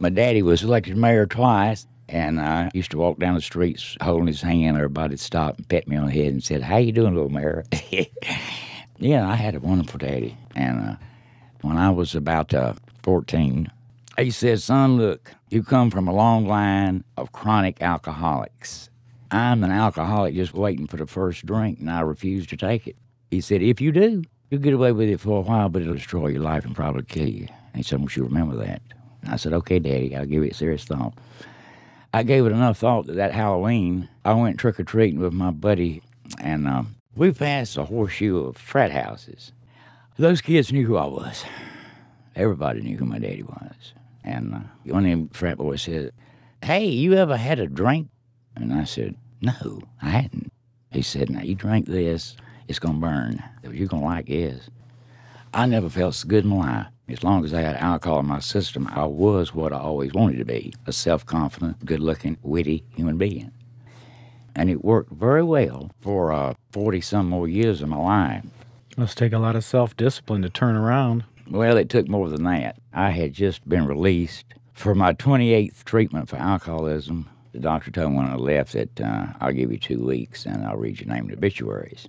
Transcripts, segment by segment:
My daddy was elected mayor twice, and I used to walk down the streets holding his hand. Everybody stopped and pet me on the head and said, "How you doing, little mayor?" Yeah, I had a wonderful daddy. And when I was about 14, he said, "Son, look, you come from a long line of chronic alcoholics. I'm an alcoholic just waiting for the first drink, and I refuse to take it." He said, "If you do, you'll get away with it for a while, but it'll destroy your life and probably kill you." And he said, "I want you to remember that." And I said, "Okay, Daddy, I'll give it serious thought." I gave it enough thought that Halloween, I went trick-or-treating with my buddy, and we passed a horseshoe of frat houses. Those kids knew who I was. Everybody knew who my daddy was. And one of them frat boys said, "Hey, you ever had a drink?" And I said, "No, I hadn't." He said, "Now, you drink this, it's going to burn. You're going to like this." I never felt so good in my life. As long as I had alcohol in my system, I was what I always wanted to be, a self-confident, good-looking, witty human being. And it worked very well for 40-some more years of my life. Must take a lot of self-discipline to turn around. Well, it took more than that. I had just been released for my 28th treatment for alcoholism. The doctor told me when I left that I'll give you 2 weeks and I'll read your name in the obituaries.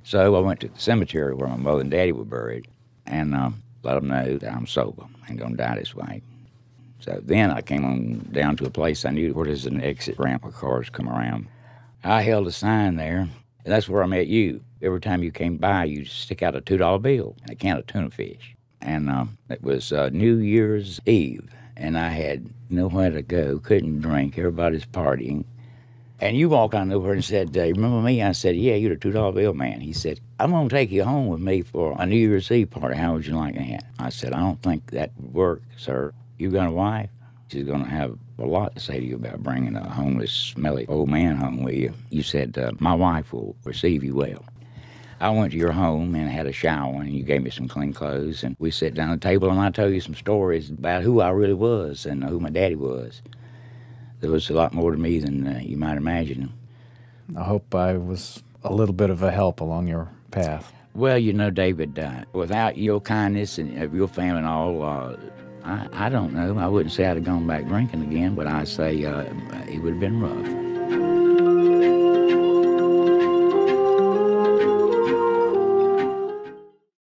So I went to the cemetery where my mother and daddy were buried and let them know that I'm sober and going to die this way. So then I came on down to a place I knew where there's an exit ramp where cars come around. I held a sign there, and that's where I met you. Every time you came by, you'd stick out a $2 bill and a can of tuna fish. And it was New Year's Eve, and I had nowhere to go, couldn't drink, everybody's partying. And you walked out nowhere and said, "Remember me?" I said, "Yeah, you're the $2 bill man." He said, "I'm going to take you home with me for a New Year's Eve party. How would you like that?" I said, "I don't think that would work, sir. You got a wife? She's going to have a lot to say to you about bringing a homeless, smelly old man home with you." You said, "My wife will receive you well." I went to your home and had a shower, and you gave me some clean clothes, and we sat down at the table, and I told you some stories about who I really was and who my daddy was. There was a lot more to me than you might imagine. I hope I was a little bit of a help along your path. Well, you know, David, without your kindness and of your family and all, I don't know. I wouldn't say I'd have gone back drinking again, but I'd say it would have been rough.